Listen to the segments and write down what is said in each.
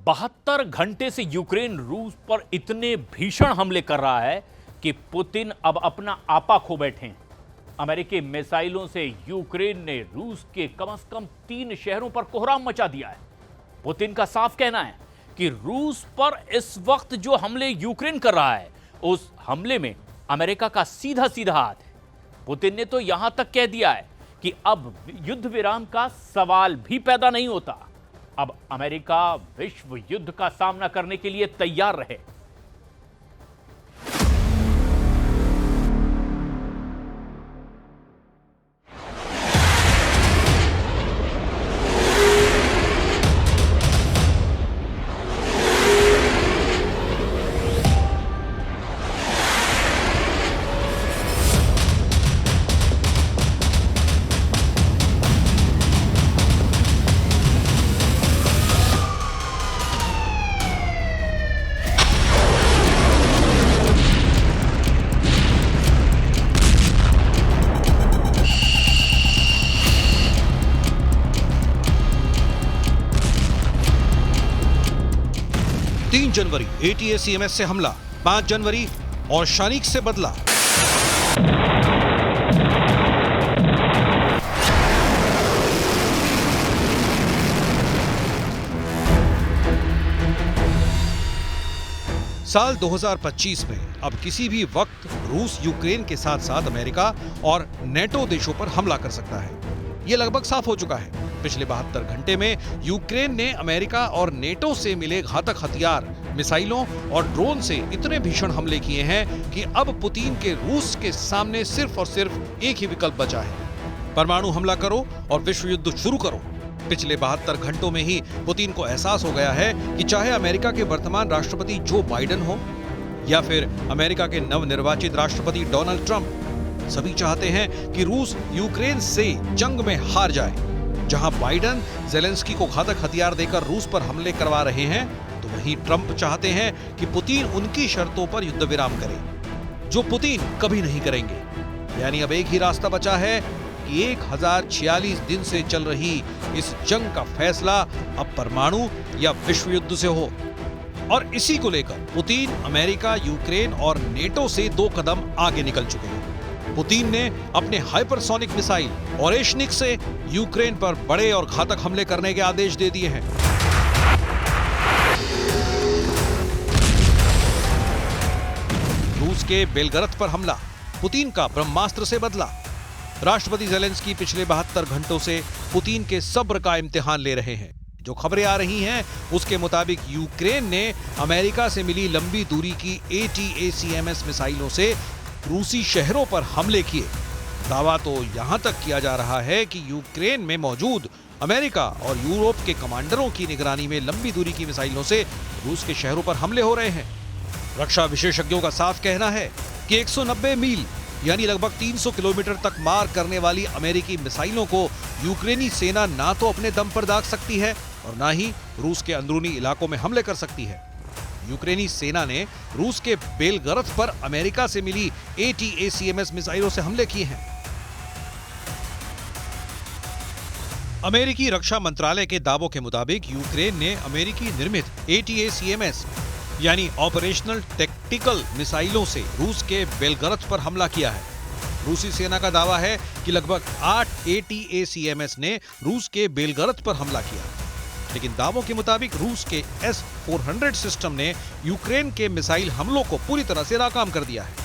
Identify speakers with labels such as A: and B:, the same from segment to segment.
A: 72 घंटे से यूक्रेन रूस पर इतने भीषण हमले कर रहा है कि पुतिन अब अपना आपा खो बैठे हैं। अमेरिकी मिसाइलों से यूक्रेन ने रूस के कम से कम 3 शहरों पर कोहराम मचा दिया है। पुतिन का साफ कहना है कि रूस पर इस वक्त जो हमले यूक्रेन कर रहा है, उस हमले में अमेरिका का सीधा सीधा हाथ है। पुतिन ने तो यहां तक कह दिया है कि अब युद्ध विराम का सवाल भी पैदा नहीं होता। अब अमेरिका विश्व युद्ध का सामना करने के लिए तैयार रहे।
B: जनवरी ATACMS से हमला, 5 जनवरी और शानिक से बदला। साल 2025 में अब किसी भी वक्त रूस यूक्रेन के साथ साथ अमेरिका और नेटो देशों पर हमला कर सकता है। यह लगभग साफ हो चुका है। पिछले 72 घंटे में यूक्रेन ने अमेरिका और नेटो से मिले घातक हथियार, मिसाइलों और ड्रोन से इतने भीषण हमले किए हैं कि अब पुतिन के रूस के सामने सिर्फ और सिर्फ एक ही विकल्प बचा है, परमाणु हमला करो और विश्व युद्ध शुरू करो। पिछले 72 घंटों में ही पुतिन को एहसास हो गया है कि चाहे अमेरिका के वर्तमान राष्ट्रपति जो बाइडेन हो या फिर अमेरिका के नवनिर्वाचित राष्ट्रपति डोनाल्ड ट्रंप, सभी चाहते हैं कि रूस यूक्रेन से जंग में हार जाए। जहां बाइडेन ज़ेलेंस्की को घातक हथियार देकर रूस पर हमले करवा रहे हैं, तो वहीं ट्रंप चाहते हैं कि पुतिन उनकी शर्तों पर युद्ध विराम करे, जो पुतिन कभी नहीं करेंगे। यानी अब एक ही रास्ता बचा है कि 1046 दिन से चल रही इस जंग का फैसला अब परमाणु या विश्व युद्ध से हो। और इसी को लेकर पुतिन अमेरिका, यूक्रेन और नेटो से 2 कदम आगे निकल चुके हैं। पुतिन ने अपने हाइपरसोनिक मिसाइल ओरेशनिक से यूक्रेन पर बड़े और घातक हमले करने के आदेश दे दिए हैं। रूस के बेलगरद पर हमला, पुतिन का ब्रह्मास्त्र से बदला। राष्ट्रपति ज़ेलेंस्की पिछले 72 घंटों से पुतिन के सब्र का इम्तिहान ले रहे हैं। जो खबरें आ रही हैं उसके मुताबिक यूक्रेन ने अमेरिका से मिली लंबी दूरी की ATACMS मिसाइलों से रूसी शहरों पर हमले किए। दावा तो यहां तक किया जा रहा है कि यूक्रेन में मौजूद अमेरिका और यूरोप के कमांडरों की निगरानी में लंबी दूरी की मिसाइलों से रूस के शहरों पर हमले हो रहे हैं। रक्षा विशेषज्ञों का साफ कहना है कि 190 मील यानी लगभग 300 किलोमीटर तक मार करने वाली अमेरिकी मिसाइलों को यूक्रेनी सेना ना तो अपने दम पर दाग सकती है और ना ही रूस के अंदरूनी इलाकों में हमले कर सकती है। यूक्रेनी सेना ने रूस के बेलगरद पर अमेरिका से मिली ATACMS मिसाइलों से हमले किए हैं। अमेरिकी रक्षा मंत्रालय के दावों के मुताबिक यूक्रेन ने अमेरिकी निर्मित ATACMS यानी ऑपरेशनल टैक्टिकल मिसाइलों से रूस के बेलगरद पर हमला किया है। रूसी सेना का दावा है कि लगभग 8 ATACMS ने रूस के बेलगरद पर हमला किया, लेकिन दावों के मुताबिक रूस के S-400 सिस्टम ने यूक्रेन के मिसाइल हमलों को पूरी तरह से नाकाम कर दिया है।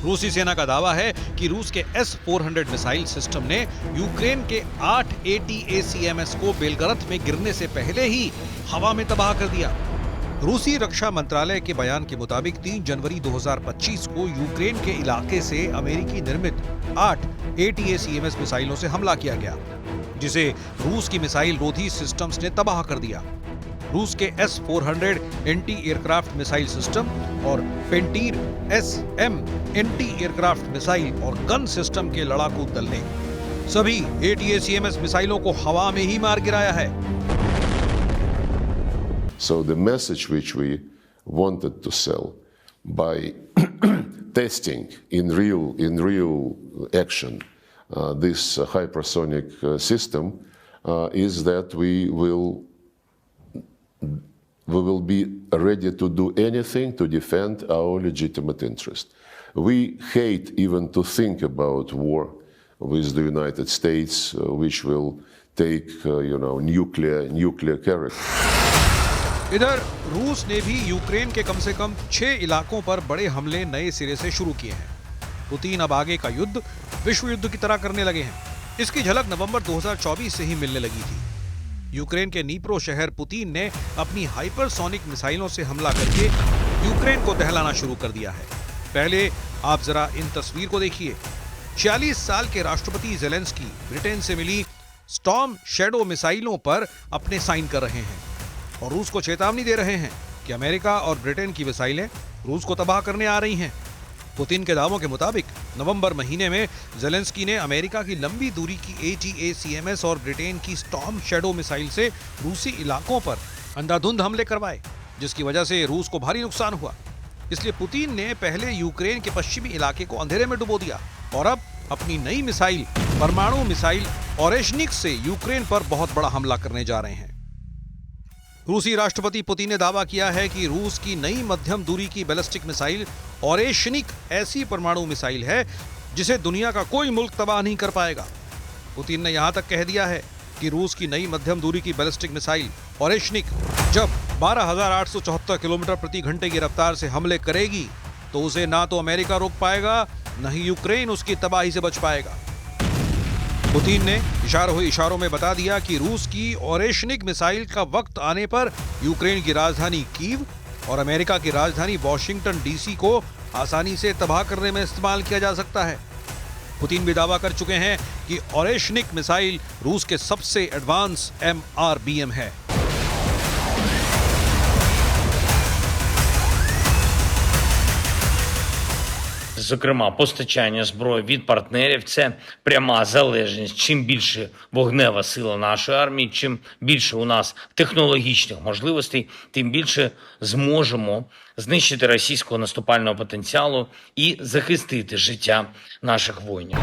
B: रूसी सेना का दावा है कि रूस के S-400 मिसाइल सिस्टम ने यूक्रेन के 8 ATACMS को बेलगरद में गिरने से पहले ही हवा में तबाह कर दिया। रूसी रक्षा मंत्रालय के बयान के मुताबिक 3 जनवरी 2025 को यूक्रेन के इलाके से अमेरिकी निर्मित 8 ATACMS मिसाइलों से हमला किया गया, जिसे रूस की मिसाइल रोधी सिस्टम्स ने तबाह कर दिया। रूस के S-400 anti aircraft missile system और पेंटीर SM एंटी एयरक्राफ्ट मिसाइल और गन सिस्टम के लड़ाकू दल ने सभी ATACMS मिसाइलों को हवा में ही मार गिराया है।
C: So the message which we wanted to sell by testing in real action this hypersonic system is that we will be ready to do anything to defend our legitimate interest. We hate even to think about war with the United States, which will take, nuclear character.
B: इधर रूस ने भी Ukraine के कम से कम 6 इलाकों पर बड़े हमले नए सिरे से शुरू किए हैं। पुतिन अब आगे का युद्ध विश्व युद्ध की तरह करने लगे हैं। इसकी झलक नवंबर 2024 से ही मिलने लगी थी। यूक्रेन के नीप्रो शहर पुतिन ने अपनी हाइपरसोनिक मिसाइलों से हमला करके यूक्रेन को दहलाना शुरू कर दिया है। पहले आप जरा इन तस्वीर को देखिए। 46 साल के राष्ट्रपति ज़ेलेंस्की ब्रिटेन से मिली स्टॉर्म शैडो मिसाइलों पर अपने साइन कर रहे हैं और रूस को चेतावनी दे रहे हैं कि अमेरिका और ब्रिटेन की मिसाइलें रूस को तबाह करने आ रही हैं। पुतिन के दावों के मुताबिक नवंबर महीने में ज़ेलेंस्की ने अमेरिका की लंबी दूरी की ATACMS और ब्रिटेन की स्टॉर्म शैडो मिसाइल से रूसी इलाकों पर अंधाधुंध हमले करवाए, जिसकी वजह से रूस को भारी नुकसान हुआ। इसलिए पुतिन ने पहले यूक्रेन के पश्चिमी इलाके को अंधेरे में डुबो दिया और अब अपनी नई मिसाइल परमाणु मिसाइल ओरेशनिक से यूक्रेन पर बहुत बड़ा हमला करने जा रहे हैं। रूसी राष्ट्रपति पुतिन ने दावा किया है कि रूस की नई मध्यम दूरी की बैलिस्टिक मिसाइल ओरेशनिक ऐसी परमाणु मिसाइल है जिसे दुनिया का कोई मुल्क तबाह नहीं कर पाएगा। पुतिन ने यहां तक कह दिया है कि रूस की नई मध्यम दूरी की बैलिस्टिक मिसाइल ओरेशनिक जब 12,874 किलोमीटर प्रति घंटे की रफ्तार से हमले करेगी तो उसे ना तो अमेरिका रोक पाएगा, न ही यूक्रेन उसकी तबाही से बच पाएगा। पुतिन ने इशारों में बता दिया कि रूस की ओरेशनिक मिसाइल का वक्त आने पर यूक्रेन की राजधानी कीव और अमेरिका की राजधानी वॉशिंगटन DC को आसानी से तबाह करने में इस्तेमाल किया जा सकता है। पुतिन भी दावा कर चुके हैं कि ओरेशनिक मिसाइल रूस के सबसे एडवांस MRBM है।
D: Зокрема, постачання зброї від партнерів – це пряма залежність. Чим більше вогнева сила нашої армії, чим більше у нас технологічних можливостей, тим більше зможемо знищити російського наступального потенціалу і захистити життя наших воїнів.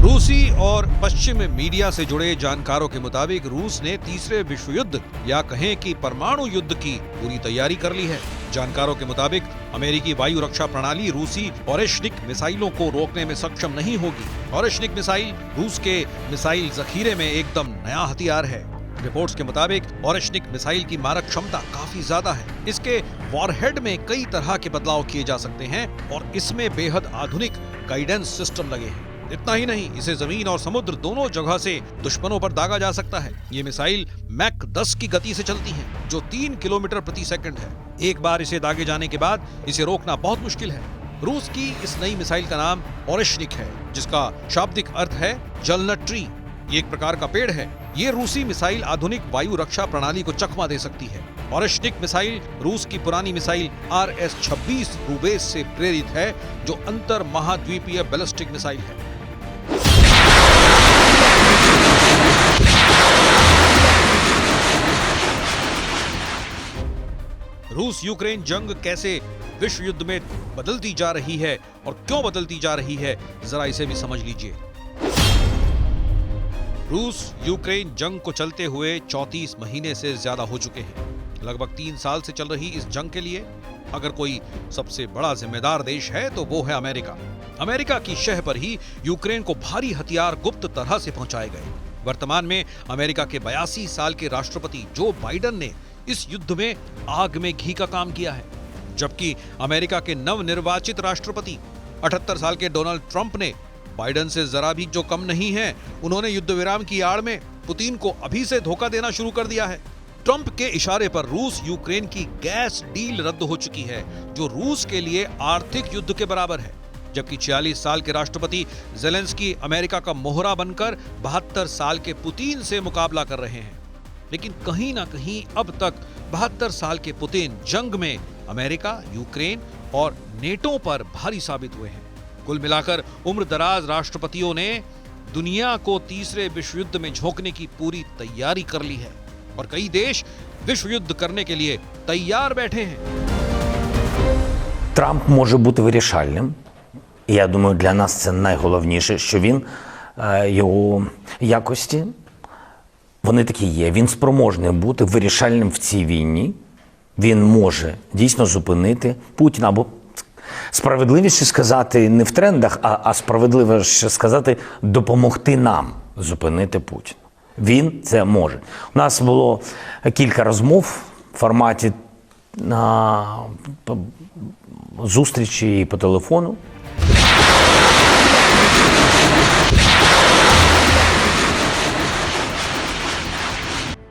B: रूसी और पश्चिम मीडिया से जुड़े जानकारों के मुताबिक रूस ने तीसरे विश्व युद्ध या कहें कि परमाणु युद्ध की पूरी तैयारी कर ली है। जानकारों के मुताबिक अमेरिकी वायु रक्षा प्रणाली रूसी ओरेशनिक मिसाइलों को रोकने में सक्षम नहीं होगी। ओरेशनिक मिसाइल रूस के मिसाइल जखीरे में एकदम नया हथियार है। रिपोर्ट्स के मुताबिक ओरेशनिक मिसाइल की मारक क्षमता काफी ज्यादा है। इसके वॉरहेड में कई तरह के बदलाव किए जा सकते हैं और इसमें बेहद आधुनिक गाइडेंस सिस्टम लगे हैं। इतना ही नहीं, इसे जमीन और समुद्र दोनों जगह से दुश्मनों पर दागा जा सकता है। ये मिसाइल मैक 10 की गति से चलती है, जो 3 किलोमीटर प्रति सेकंड है। एक बार इसे दागे जाने के बाद इसे रोकना बहुत मुश्किल है। रूस की इस नई मिसाइल का नाम ओरेशनिक है, जिसका शाब्दिक अर्थ है जलनट ट्री। ये एक प्रकार का पेड़ है। ये रूसी मिसाइल आधुनिक वायु रक्षा प्रणाली को चकमा दे सकती है। ओरेशनिक मिसाइल रूस की पुरानी मिसाइल RS-26 रूबेस से प्रेरित है, जो अंतर महाद्वीपीय बैलिस्टिक मिसाइल है। रूस यूक्रेन जंग कैसे विश्व युद्ध में बदलती जा रही है और क्यों बदलती जा रही है, जरा इसे भी समझ लीजिए। रूस यूक्रेन जंग को चलते हुए 34 महीने से ज्यादा हो चुके हैं। लगभग 3 साल से चल रही इस जंग के लिए अगर कोई सबसे बड़ा जिम्मेदार देश है तो वो है अमेरिका। अमेरिका की शह पर ही यूक्रेन को भारी हथियार गुप्त तरह से पहुंचाए गए। वर्तमान में अमेरिका के 82 साल के राष्ट्रपति जो बाइडेन ने इस युद्ध में आग में घी का काम किया है, जबकि अमेरिका के नवनिर्वाचित राष्ट्रपति 78 साल के डोनाल्ड ट्रंप ने बाइडेन से जरा भी जो कम नहीं है, उन्होंने युद्ध विराम की आड़ में पुतिन को अभी से धोखा देना शुरू कर दिया है। ट्रंप के इशारे पर रूस यूक्रेन की गैस डील रद्द हो चुकी है, जो रूस के लिए आर्थिक युद्ध के बराबर है। जबकि 46 साल के राष्ट्रपति ज़ेलेंस्की अमेरिका का मोहरा बनकर 72 साल के पुतिन से मुकाबला कर रहे हैं। लेकिन कहीं ना कहीं अब तक 72 साल के पुतिन जंग में अमेरिका, यूक्रेन और नेटो पर भारी साबित हुए हैं। कुल मिलाकर उम्रदराज राष्ट्रपतियों ने दुनिया को तीसरे विश्व युद्ध में झोंकने की पूरी तैयारी कर ली है और कई देश विश्व युद्ध करने के लिए तैयार बैठे हैं।
E: Трамп може бути вирішальним. І я думаю, для нас це найголовніше, що він, його якості, вони такі є. Він спроможний бути вирішальним в цій війні. Він може дійсно зупинити Путіна. Або справедливіше сказати не в трендах, а справедливіше сказати допомогти нам зупинити Путіна. Він це може. У нас було кілька розмов в форматі зустрічі по телефону.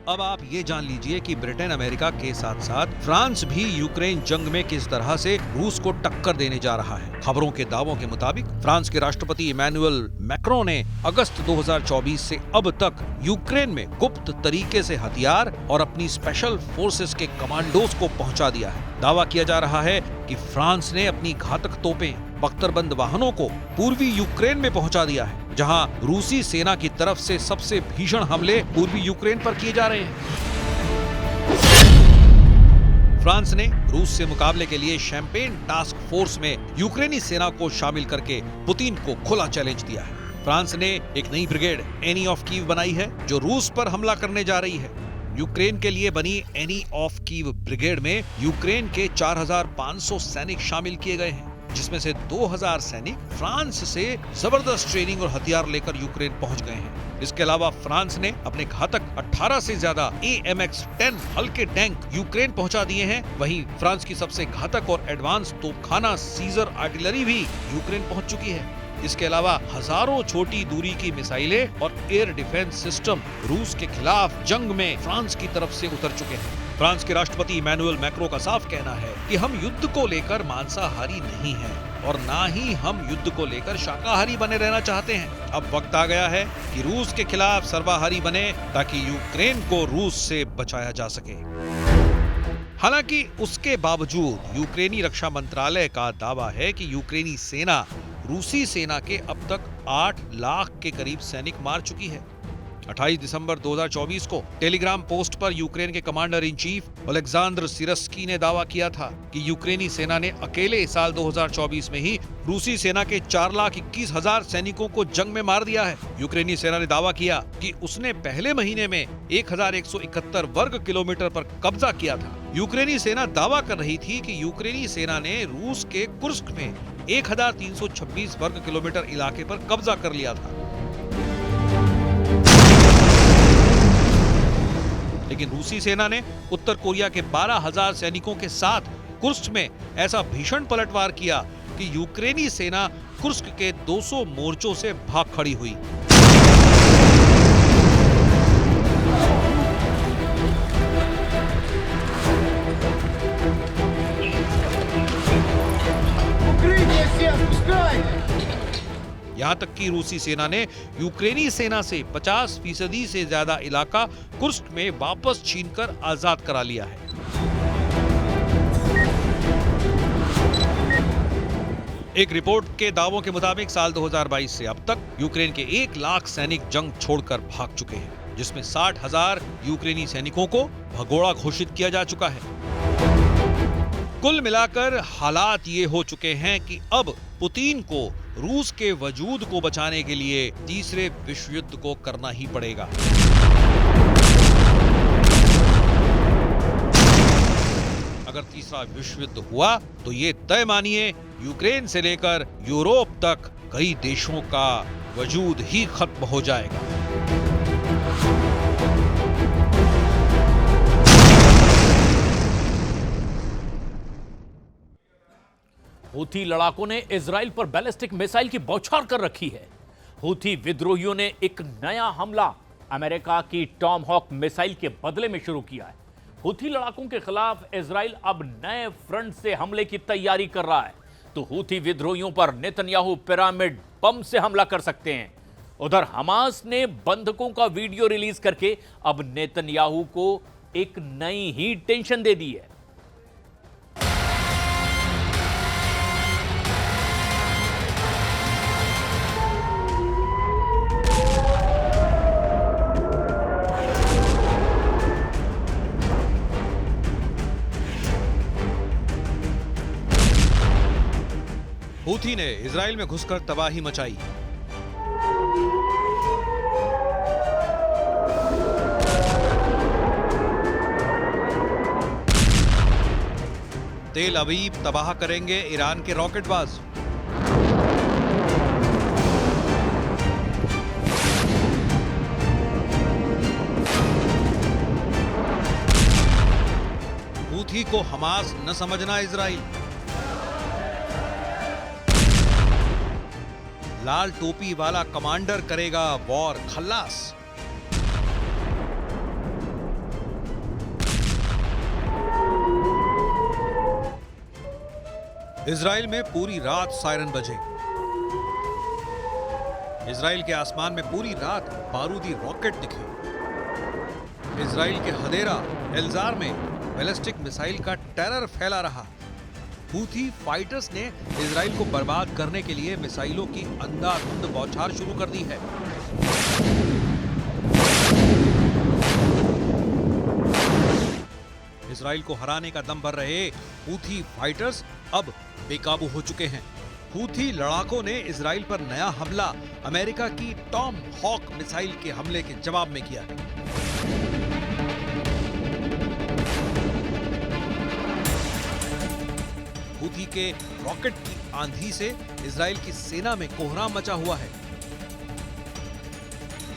B: अब आप ये जान लीजिए कि ब्रिटेन अमेरिका के साथ साथ फ्रांस भी यूक्रेन जंग में किस तरह से रूस को टक्कर देने जा रहा है। खबरों के दावों के मुताबिक फ्रांस के राष्ट्रपति इमैनुअल मैक्रों ने अगस्त 2024 से अब तक यूक्रेन में गुप्त तरीके से हथियार और अपनी स्पेशल फोर्सेस के कमांडोज को पहुंचा दिया है। दावा किया जा रहा है कि फ्रांस ने अपनी घातक तोपें, बख्तरबंद वाहनों को पूर्वी यूक्रेन में पहुंचा दिया है, जहां रूसी सेना की तरफ से सबसे भीषण हमले पूर्वी यूक्रेन पर किए जा रहे हैं। फ्रांस ने रूस से मुकाबले के लिए शैंपेन टास्क फोर्स में यूक्रेनी सेना को शामिल करके पुतिन को खुला चैलेंज दिया है। फ्रांस ने एक नई ब्रिगेड एनी ऑफ कीव बनाई है, जो रूस पर हमला करने जा रही है। यूक्रेन के लिए बनी एनी ऑफ कीव ब्रिगेड में यूक्रेन के 4500 सैनिक शामिल किए गए हैं, जिसमें से 2000 सैनिक फ्रांस से जबरदस्त ट्रेनिंग और हथियार लेकर यूक्रेन पहुंच गए हैं। इसके अलावा फ्रांस ने अपने घातक 18 से ज्यादा AMX-10 हल्के टैंक यूक्रेन पहुंचा दिए हैं। वहीं फ्रांस की सबसे घातक और एडवांस तोपखाना सीजर आर्टिलरी भी यूक्रेन पहुंच चुकी है। इसके अलावा हजारों छोटी दूरी की मिसाइलें और एयर डिफेंस सिस्टम रूस के खिलाफ जंग में फ्रांस की तरफ से उतर चुके हैं। फ्रांस के राष्ट्रपति इमैनुअल मैक्रों का साफ कहना है कि हम युद्ध को लेकर मांसाहारी नहीं हैं और ना ही हम युद्ध को लेकर शाकाहारी बने रहना चाहते हैं। अब वक्त आ गया है कि रूस के खिलाफ सर्वाहारी बने, ताकि यूक्रेन को रूस से बचाया जा सके। हालांकि उसके बावजूद यूक्रेनी रक्षा मंत्रालय का दावा है कि यूक्रेनी सेना रूसी सेना के अब तक 8 लाख के करीब सैनिक मार चुकी है। 28 दिसंबर 2024 को टेलीग्राम पोस्ट पर यूक्रेन के कमांडर इन चीफ ओलेक्सांद्र सिरस्की ने दावा किया था कि यूक्रेनी सेना ने अकेले साल 2024 में ही रूसी सेना के 4,21,000 सैनिकों को जंग में मार दिया है। यूक्रेनी सेना ने दावा किया कि उसने पहले महीने में 1171 वर्ग किलोमीटर पर कब्जा किया था। यूक्रेनी सेना दावा कर रही थी कि यूक्रेनी सेना ने रूस के कुर्स्क में 1326 वर्ग किलोमीटर इलाके पर कब्जा कर लिया था। लेकिन रूसी सेना ने उत्तर कोरिया के 12,000 सैनिकों के साथ कुर्स्क में ऐसा भीषण पलटवार किया कि यूक्रेनी सेना कुर्स्क के 200 मोर्चों से भाग खड़ी हुई। यहाँ तक कि रूसी सेना ने यूक्रेनी सेना से 50% से ज्यादा इलाका कुर्स्क में वापस छीनकर आजाद करा लिया है। एक रिपोर्ट के दावों के मुताबिक साल 2022 से अब तक यूक्रेन के 1 लाख सैनिक जंग छोड़कर भाग चुके हैं, जिसमें 60,000 यूक्रेनी सैनिकों को भगोड़ा घोषित किया जा चुका है। कुल मिलाकर हालात ये हो चुके हैं कि अब पुतिन को रूस के वजूद को बचाने के लिए तीसरे विश्व युद्ध को करना ही पड़ेगा। अगर तीसरा विश्व युद्ध हुआ तो ये तय मानिए यूक्रेन से लेकर यूरोप तक कई देशों का वजूद ही खत्म हो जाएगा।
A: हूथी लड़ाकों ने इजराइल पर बैलिस्टिक मिसाइल की बौछार कर रखी है। हूथी विद्रोहियों ने एक नया हमला अमेरिका की टॉमहॉक मिसाइल के बदले में शुरू किया है। हूथी लड़ाकों के खिलाफ इजराइल अब नए फ्रंट से हमले की तैयारी कर रहा है, तो हूथी विद्रोहियों पर नेतन्याहू पिरामिड बम से हमला कर सकते हैं। उधर हमास ने बंधकों का वीडियो रिलीज करके अब नेतन्याहू को एक नई ही टेंशन दे दी है।
B: हूथी ने इजराइल में घुसकर तबाही मचाई। तेल अवीव तबाह करेंगे ईरान के रॉकेटबाज। हूथी को हमास न समझना इजराइल। लाल टोपी वाला कमांडर करेगा वॉर खल्लास। इजराइल में पूरी रात सायरन बजे। इजराइल के आसमान में पूरी रात बारूदी रॉकेट दिखे। इजराइल के हदेरा एल्जार में बैलिस्टिक मिसाइल का टेरर फैला रहा। हूथी फाइटर्स ने इजराइल को बर्बाद करने के लिए मिसाइलों की अंधाधुंध बौछार शुरू कर दी है। इजराइल को हराने का दम भर रहे हूथी फाइटर्स अब बेकाबू हो चुके हैं। हूथी लड़ाकों ने इजराइल पर नया हमला अमेरिका की टॉम हॉक मिसाइल के हमले के जवाब में किया है। हूथी के रॉकेट की आंधी से इजराइल की सेना में कोहराम मचा हुआ है।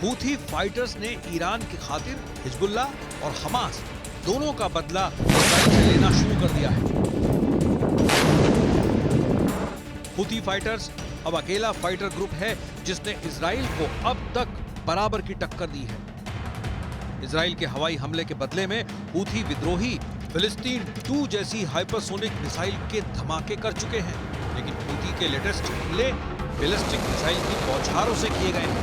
B: हूथी फाइटर्स ने ईरान की खातिर हिजबुल्लाह और हमास दोनों का बदला इजराइल से लेना शुरू कर दिया है। हूथी फाइटर्स अब अकेला फाइटर ग्रुप है जिसने इजराइल को अब तक बराबर की टक्कर दी है। इजराइल के हवाई हमले के बदले में हूथी विद्रोही फिलिस्तीन 2 जैसी हाइपरसोनिक मिसाइल के धमाके कर चुके हैं, लेकिन हूथी के लेटेस्ट हमले बैलिस्टिक मिसाइल की बौछारों से किए गए हैं।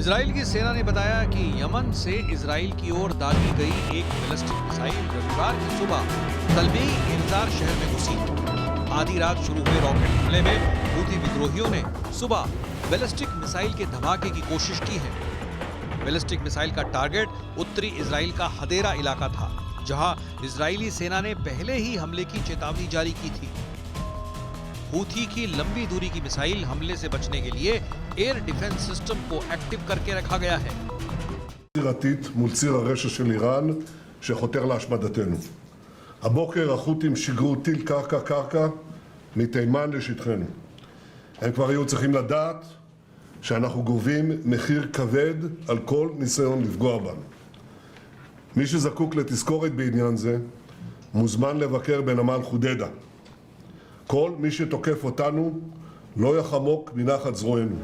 B: इजराइल की सेना ने बताया कि यमन से इजराइल की ओर दागी गई एक बैलिस्टिक मिसाइल रविवार की सुबह तलबी इंजार शहर में घुसी। आधी रात शुरू हुए रॉकेट हमले में हूथी विद्रोहियों ने सुबह बैलिस्टिक मिसाइल के धमाके की कोशिश की है। बैलिस्टिक मिसाइल का टारगेट उत्तरी इजराइल का हदेरा इलाका था, जहां इजरायली सेना ने पहले ही हमले की चेतावनी जारी की थी। हूथी की लंबी दूरी की मिसाइल हमले से बचने के लिए एयर डिफेंस सिस्टम को एक्टिव करके रखा गया है।
F: יצירתית מול ציר הרשע של איראן שחותר להשמדתנו. הבוקר החות'ים שיגרו טיל קרקע מתימן לשטחנו. הם כבר היו צריכים לדעת שאנחנו גובים מחיר כבד על כל ניסיון לפגוע בנו. מי שזקוק לתזכורת בעניין זה מוזמן לבקר בנמל חודדה. כל מי שתוקף אותנו לא יחמוק מנחת זרוענו.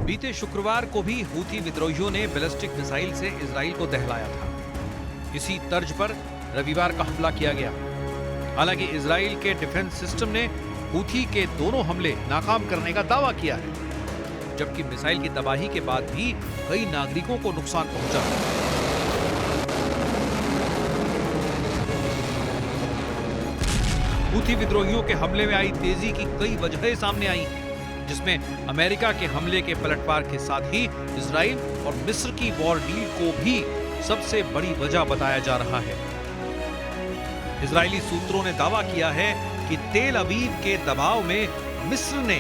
B: बीते शुक्रवार को भी हूथी विद्रोहियों ने बैलिस्टिक मिसाइल से इजराइल को दहलाया था। इसी तर्ज पर रविवार का हमला किया गया। हालांकि इजराइल के डिफेंस सिस्टम ने हूथी के दोनों हमले नाकाम करने का दावा किया है, जबकि मिसाइल की तबाही के बाद भी कई नागरिकों को नुकसान पहुंचा। हूथी विद्रोहियों के हमले में आई तेजी की कई वजहें सामने आई, जिसमें अमेरिका के हमले के पलटवार के साथ ही इजराइल और मिस्र की वॉर डील को भी सबसे बड़ी वजह बताया जा रहा है। इजरायली सूत्रों ने दावा किया है कि तेल अवीव के दबाव में मिस्र ने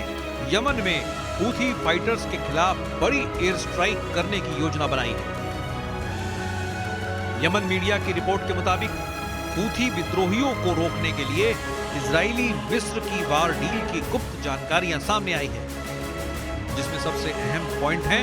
B: यमन में हूथी फाइटर्स के खिलाफ बड़ी एयर स्ट्राइक करने की योजना बनाई है। यमन मीडिया की रिपोर्ट के मुताबिक हूथी विद्रोहियों को रोकने के लिए इजरायली मिस्र की वार डील की गुप्त जानकारियां सामने आई है, जिसमें सबसे अहम पॉइंट है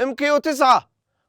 G: MQ-9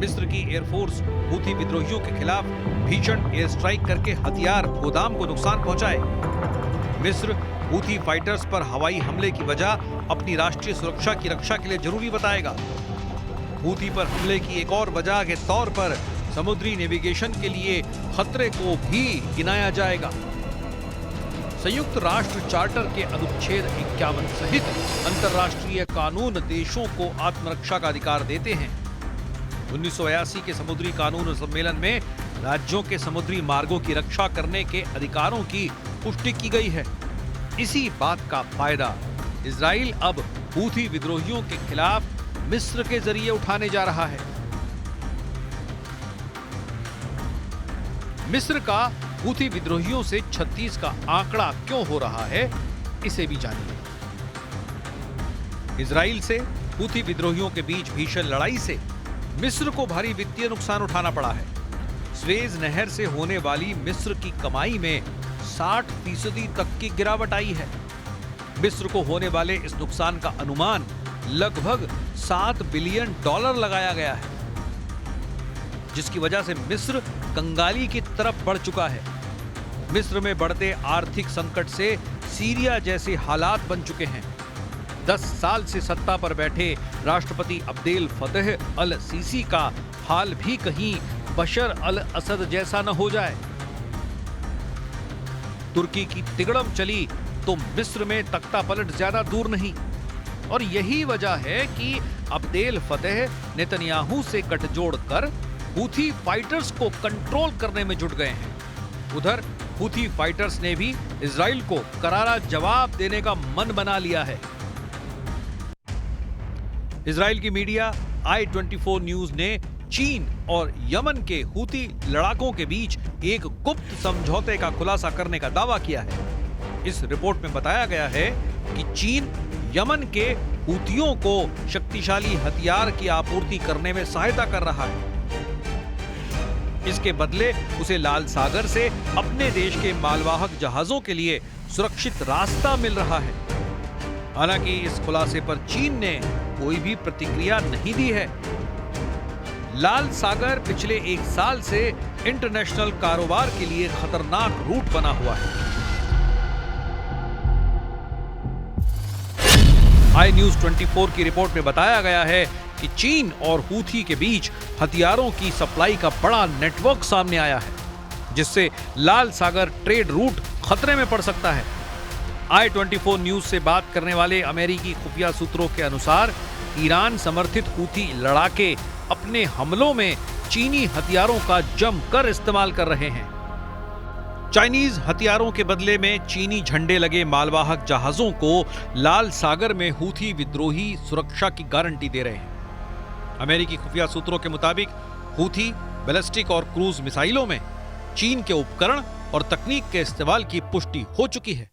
B: मिस्र की एयरफोर्स हूथी विद्रोहियों के खिलाफ भीषण एयर स्ट्राइक करके हथियार गोदाम को नुकसान पहुंचाए। मिस्र हूथी फाइटर्स पर हवाई हमले की वजह अपनी राष्ट्रीय सुरक्षा की रक्षा के लिए जरूरी बताएगा। हूथी पर हमले की एक और वजह के तौर पर समुद्री नेविगेशन के लिए खतरे को भी गिनाया जाएगा। संयुक्त राष्ट्र चार्टर के अनुच्छेद 51 सहित अंतर्राष्ट्रीय कानून देशों को आत्मरक्षा का अधिकार देते हैं। 1982 के समुद्री कानून सम्मेलन में राज्यों के समुद्री मार्गों की रक्षा करने के अधिकारों की पुष्टि की गई है। इसी बात का फायदा इजराइल अब हूथी विद्रोहियों के खिलाफ मिस्र के जरिए उठाने जा रहा है। मिस्र का हूथी विद्रोहियों से 36 का आंकड़ा क्यों हो रहा है, इसे भी जानिए। इजराइल से हूथी विद्रोहियों के बीच भीषण लड़ाई से मिस्र को भारी वित्तीय नुकसान उठाना पड़ा है। स्वेज नहर से होने वाली मिस्र की कमाई में 60% तक की गिरावट आई है। मिस्र को होने वाले इस नुकसान का अनुमान लगभग $7 बिलियन लगाया गया है, जिसकी वजह से मिस्र कंगाली की तरफ बढ़ चुका है। मिस्र में बढ़ते आर्थिक संकट से सीरिया जैसे हालात बन चुके हैं। 10 साल से सत्ता पर बैठे राष्ट्रपति अब्देल फतह अल सीसी का हाल भी कहीं बशर अल असद जैसा न हो जाए। तुर्की की तिगड़म चली तो मिस्र में तख्ता पलट ज्यादा दूर नहीं, और यही वजह है कि अब्देल फतह नेतन्याहू से गठजोड़ कर हूथी फाइटर्स को कंट्रोल करने में जुट गए हैं। उधर हूथी फाइटर्स ने भी इजराइल को करारा जवाब देने का मन बना लिया है। इजराइल की मीडिया I-24 न्यूज ने चीन और यमन के हूथी लड़ाकों के बीच एक गुप्त समझौते का खुलासा करने का दावा किया है। इस रिपोर्ट में बताया गया है कि चीन यमन के हूथियों को शक्तिशाली हथियार की आपूर्ति करने में सहायता कर रहा है। इसके बदले उसे लाल सागर से अपने देश के मालवाहक जहाजों के लिए सुरक्षित रास्ता मिल रहा है। हालांकि इस खुलासे पर चीन ने कोई भी प्रतिक्रिया नहीं दी है। लाल सागर पिछले 1 साल से इंटरनेशनल कारोबार के लिए खतरनाक रूट बना हुआ है। I-News-24 की रिपोर्ट में बताया गया है कि चीन और हूथी के बीच हथियारों की सप्लाई का बड़ा नेटवर्क सामने आया है, जिससे लाल सागर ट्रेड रूट खतरे में पड़ सकता है। I-24 न्यूज से बात करने वाले अमेरिकी खुफिया सूत्रों के अनुसार ईरान समर्थित हूथी लड़ाके अपने हमलों में चीनी हथियारों का जमकर इस्तेमाल कर रहे हैं। चाइनीज हथियारों के बदले में चीनी झंडे लगे मालवाहक जहाजों को लाल सागर में हूथी विद्रोही सुरक्षा की गारंटी दे रहे हैं। अमेरिकी खुफिया सूत्रों के मुताबिक हूथी बैलिस्टिक और क्रूज मिसाइलों में चीन के उपकरण और तकनीक के इस्तेमाल की पुष्टि हो चुकी है।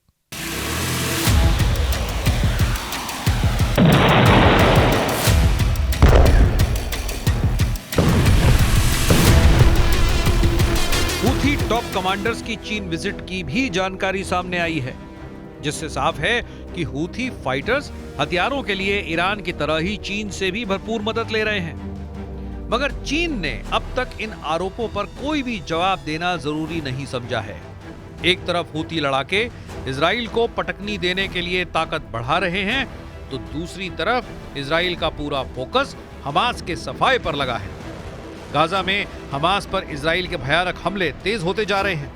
B: हूथी टॉप कमांडर्स की चीन विजिट की भी जानकारी सामने आई है, जिससे साफ है कि हूथी फाइटर्स हथियारों के लिए ईरान की तरह ही चीन से भी भरपूर मदद ले रहे हैं। मगर चीन ने अब तक इन आरोपों पर कोई भी जवाब देना जरूरी नहीं समझा है। एक तरफ हूथी लड़ाके इजराइल को पटकनी देने के लिए ताकत बढ़ा रहे हैं, तो दूसरी तरफ इजराइल का पूरा फोकस हमास के सफाए पर लगा है। गाजा में हमास पर इजराइल के भयानक हमले तेज होते जा रहे हैं।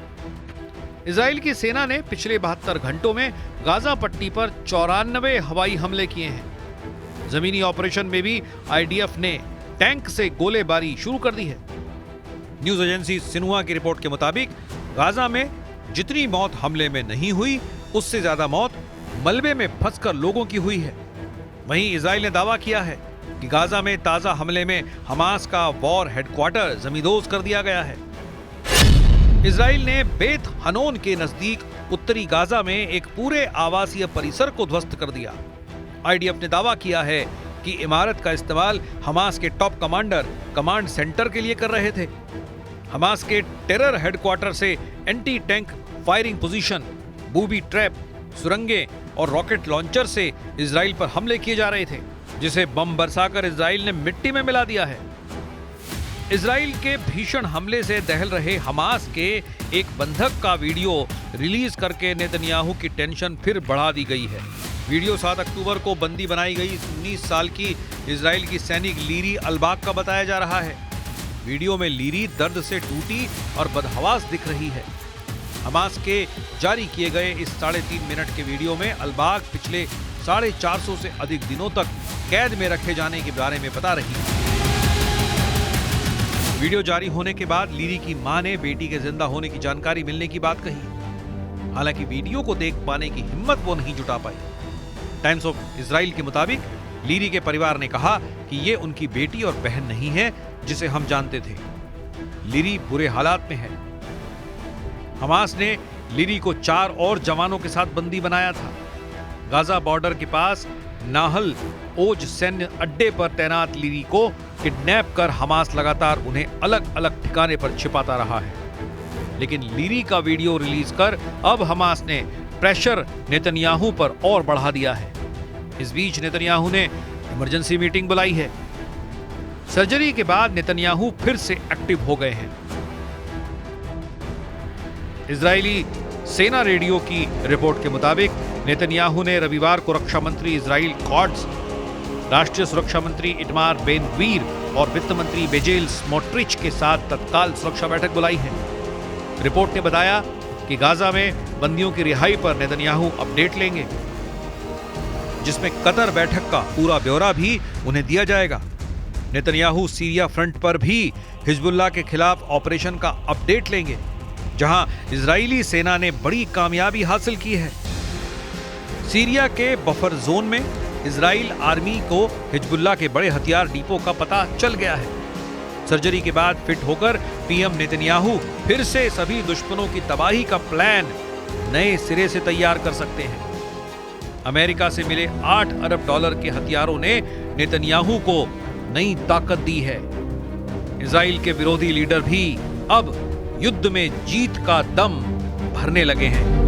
B: इजराइल की सेना ने पिछले 72 घंटों में गाजा पट्टी पर 94 हवाई हमले किए हैं। जमीनी ऑपरेशन में भी आईडीएफ ने टैंक से गोलेबारी शुरू कर दी है। न्यूज एजेंसी सिन्हुआ की रिपोर्ट के मुताबिक गाजा में जितनी मौत हमले में नहीं हुई, उससे ज्यादा मौत मलबे में फंसकर लोगों की हुई है। वहीं इजराइल ने दावा किया है कि गाजा में ताजा हमले में हमास का वॉर हेडक्वार्टर जमींदोज कर दिया गया है। इजराइल ने बेत हनोन के नजदीक उत्तरी गाजा में एक पूरे आवासीय परिसर को ध्वस्त कर दिया। आईडीएफ ने दावा किया है कि इमारत का इस्तेमाल हमास के टॉप कमांडर कमांड सेंटर के लिए कर रहे थे। हमास के टेरर हेडक्वार्टर से anti tank firing position, booby trap, सुरंगें और रॉकेट लॉन्चर से इजराइल पर हमले किए जा रहे थे, जिसे बम बरसाकर इजराइल ने मिट्टी में मिला दिया है। इजराइल के भीषण हमले से दहल रहे हमास के एक बंधक का वीडियो रिलीज करके नेतन्याहू की टेंशन फिर बढ़ा दी गई है। वीडियो 7 अक्टूबर को बंदी बनाई गई 19 साल की इजराइल की सैनिक लीरी अलबाग का बताया जा रहा है। वीडियो में लीरी दर्द से टूटी और बदहवास दिख रही है। हमास के जारी किए गए इस 3.5 मिनट के वीडियो में अलबाग पिछले 450 से अधिक दिनों तक कैद में रखे जाने के बारे में बता रही है। वीडियो जारी होने के बाद लीरी की मां ने बेटी के जिंदा होने की जानकारी मिलने की बात कही। हालांकि वीडियो को देख पाने की हिम्मत वो नहीं जुटा पाई। टाइम्स ऑफ इजराइल के मुताबिक लीरी के परिवार ने कहा कि ये उनकी बेटी और बहन नहीं है जिसे हम जानते थे। लीरी बुरे हालात में है। हमास ने लीरी को 4 और जवानों के साथ बंदी बनाया था। गाजा बॉर्डर के पास नाहल ओज सैन्य अड्डे पर तैनात लीरी को किडनैप कर हमास लगातार उन्हें अलग अलग ठिकाने पर छिपाता रहा है। लेकिन लीरी का वीडियो रिलीज कर अब हमास ने प्रेशर नेतन्याहू पर और बढ़ा दिया है। इस बीच नेतन्याहू ने इमरजेंसी मीटिंग बुलाई है। सर्जरी के बाद नेतन्याहू फिर से एक्टिव हो गए हैं। इजरायली सेना रेडियो की रिपोर्ट के मुताबिक नेतन्याहू ने रविवार को रक्षा मंत्री इजराइल कॉट्स, राष्ट्रीय सुरक्षा मंत्री इटमार बेन गवीर और वित्त मंत्री बेजेल स्मोट्रिच के साथ तत्काल सुरक्षा बैठक बुलाई है। रिपोर्ट ने बताया कि गाजा में बंदियों की रिहाई पर नेतन्याहू अपडेट लेंगे, जिसमें कतर बैठक का पूरा ब्यौरा भी उन्हें दिया जाएगा। नेतन्याहू सीरिया फ्रंट पर भी हिजबुल्लाह के खिलाफ ऑपरेशन का अपडेट लेंगे, जहां इजरायली सेना ने बड़ी कामयाबी हासिल की है। सीरिया के बफर जोन में इजराइल आर्मी को हिजबुल्लाह के बड़े हथियार डिपो का पता चल गया है। सर्जरी के बाद फिट होकर पीएम नेतन्याहू फिर से सभी दुश्मनों की तबाही का प्लान नए सिरे से तैयार कर सकते हैं। अमेरिका से मिले $8 अरब के हथियारों ने नेतन्याहू को नई ताकत दी है। इजराइल के विरोधी लीडर भी अब युद्ध में जीत का दम भरने लगे हैं।